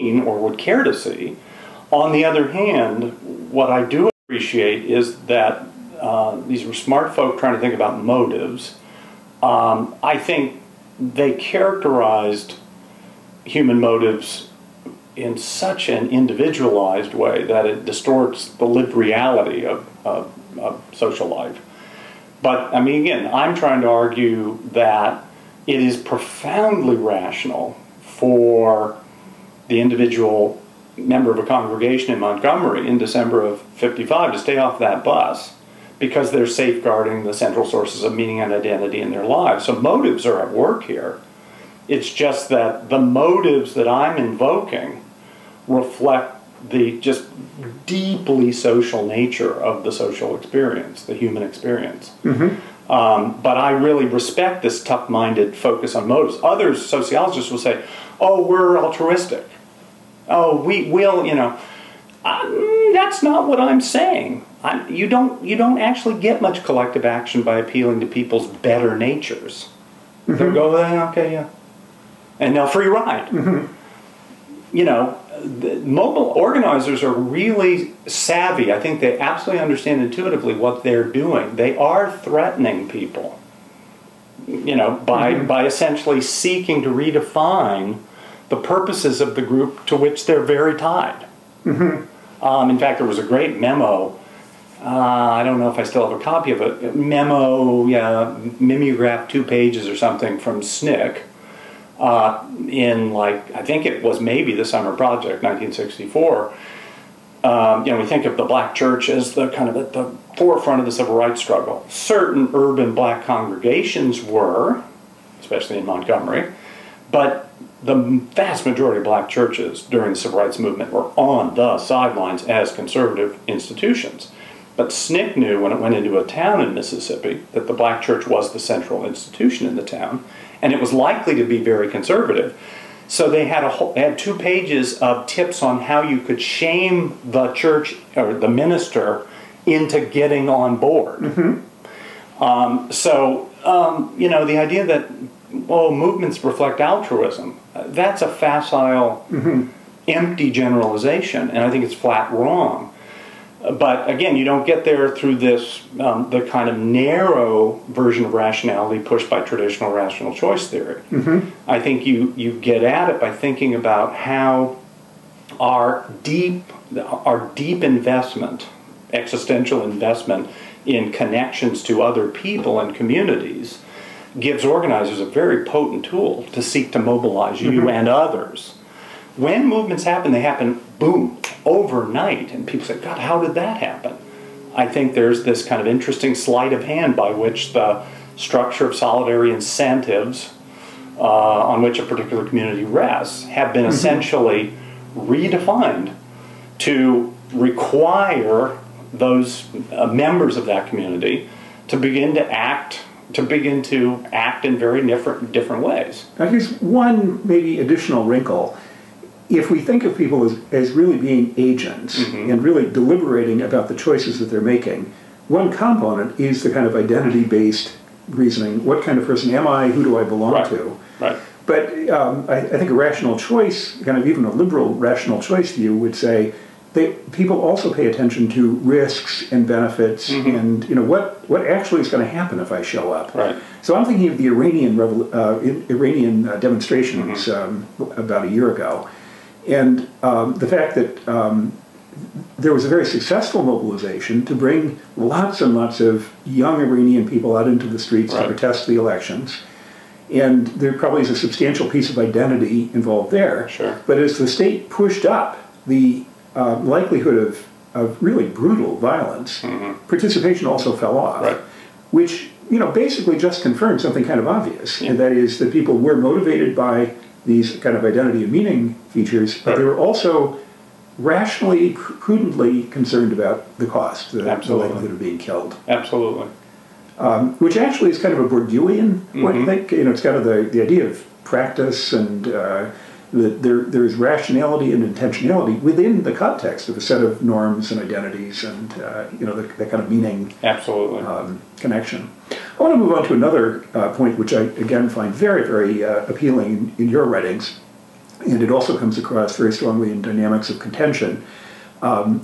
or would care to see. On the other hand, what I do appreciate is that these were smart folk trying to think about motives. I think they characterized human motives in such an individualized way that it distorts the lived reality of social life. But, I mean, again, I'm trying to argue that it is profoundly rational for the individual member of a congregation in Montgomery in December of '55 to stay off that bus because they're safeguarding the central sources of meaning and identity in their lives. So motives are at work here. It's just that the motives that I'm invoking reflect the just deeply social nature of the social experience, the human experience. But I really respect this tough-minded focus on motives. Other sociologists will say, oh, we're altruistic. Oh, we'll, you know, that's not what I'm saying. You don't actually get much collective action by appealing to people's better natures. They'll go, okay, yeah. And they'll free ride. You know, the mobile organizers are really savvy. I think they absolutely understand intuitively what they're doing. They are threatening people, you know, by essentially seeking to redefine the purposes of the group to which they're very tied. In fact, there was a great memo, I don't know if I still have a copy of it, mimeographed 2 pages or something from SNCC, in, like, I think it was maybe the Summer Project, 1964. You know, we think of the black church as the kind of at the forefront of the civil rights struggle. Certain urban black congregations were, especially in Montgomery, but the vast majority of black churches during the civil rights movement were on the sidelines as conservative institutions. But SNCC knew when it went into a town in Mississippi that the black church was the central institution in the town, and it was likely to be very conservative. So they had 2 pages of tips on how you could shame the church or the minister into getting on board. You know, the idea that, well, movements reflect altruism, that's a facile, empty generalization, and I think it's flat wrong. But again, you don't get there through this, the kind of narrow version of rationality pushed by traditional rational choice theory. I think you get at it by thinking about how our deep investment, existential investment in connections to other people and communities gives organizers a very potent tool to seek to mobilize you and others. When movements happen, they happen, boom, overnight. And people say, God, how did that happen? I think there's this kind of interesting sleight of hand by which the structure of solidary incentives on which a particular community rests have been essentially redefined to require those members of that community to begin to act in very different ways. Now here's one maybe additional wrinkle. If we think of people as really being agents and really deliberating about the choices that they're making, one component is the kind of identity-based reasoning. What kind of person am I? Who do I belong to? But I think a rational choice, kind of even a liberal rational choice view, would say people also pay attention to risks and benefits and, you know, what actually is going to happen if I show up. So I'm thinking of the Iranian demonstrations about a year ago. And the fact that there was a very successful mobilization to bring lots and lots of young Iranian people out into the streets to protest the elections. And there probably is a substantial piece of identity involved there. But as the state pushed up the likelihood of really brutal violence, participation also fell off. Which, you know, basically just confirmed something kind of obvious. And that is that people were motivated by these kind of identity and meaning features, but they were also rationally, prudently concerned about the cost, the likelihood of being killed. Which actually is kind of a Bourdieuian point, I think. You know, it's kind of the idea of practice and there is rationality and intentionality within the context of a set of norms and identities and, you know, that kind of meaning connection. I want to move on to another point which I, again, find very, very appealing in your writings, and it also comes across very strongly in dynamics of contention,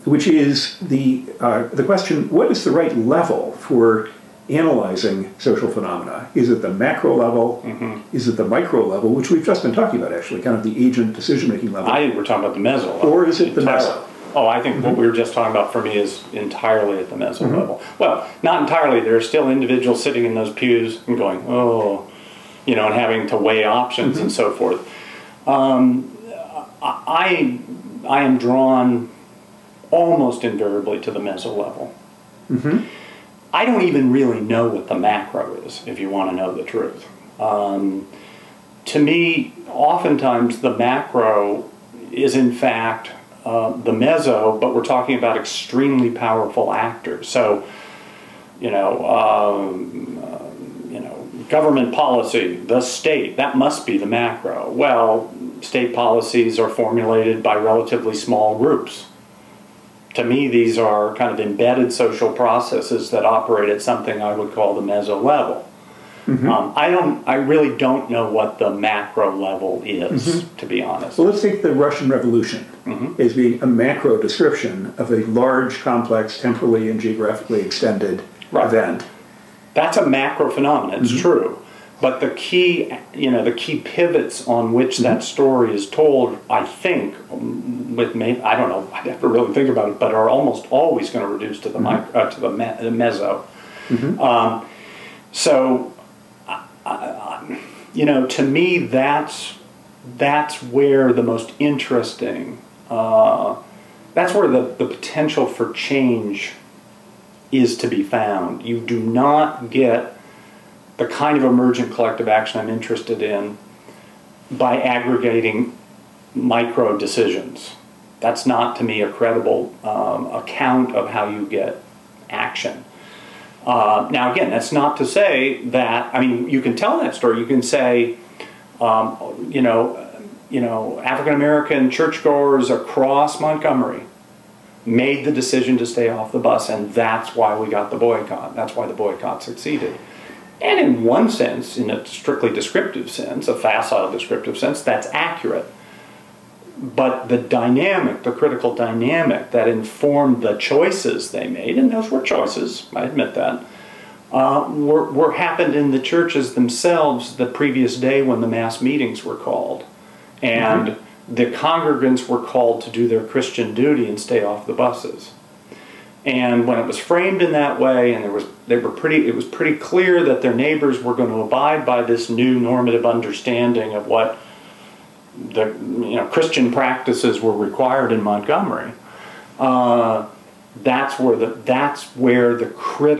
which is the question, what is the right level for analyzing social phenomena? Is it the macro level? Is it the micro level, which we've just been talking about, actually, kind of the agent decision-making level? I think we're talking about the meso level. Or is it the meso? Oh, I think what we were just talking about for me is entirely at the meso level. Well, not entirely. There are still individuals sitting in those pews and going, oh, you know, and having to weigh options and so forth. I am drawn almost invariably to the meso level. I don't even really know what the macro is, if you want to know the truth. To me, oftentimes the macro is in fact the meso, but we're talking about extremely powerful actors. So, you know, government policy, the state, that must be the macro. Well, state policies are formulated by relatively small groups. To me, these are kind of embedded social processes that operate at something I would call the meso level. I really don't know what the macro level is, to be honest. Well, let's take the Russian Revolution as being a macro description of a large, complex, temporally and geographically extended event. That's a macro phenomenon, it's true. But the key, you know, the key pivots on which that story is told, I think, with me, I don't know, I'd have to really think about it, but are almost always going to reduce to the the meso. So, you know, to me, that's where the most interesting, that's where the potential for change is to be found. You do not get the kind of emergent collective action I'm interested in by aggregating micro decisions. That's not, to me, a credible account of how you get action. Now, again, that's not to say that, I mean, you can tell that story. You can say, you know, African-American churchgoers across Montgomery made the decision to stay off the bus, and that's why we got the boycott. That's why the boycott succeeded. And in one sense, in a strictly descriptive sense, a facile descriptive sense, that's accurate. But the dynamic, the critical dynamic that informed the choices they made, and those were choices, I admit that, were happened in the churches themselves the previous day when the mass meetings were called. And the congregants were called to do their Christian duty and stay off the buses. And when it was framed in that way, and it was pretty clear that their neighbors were going to abide by this new normative understanding of what the Christian practices were required in Montgomery. That's where the critical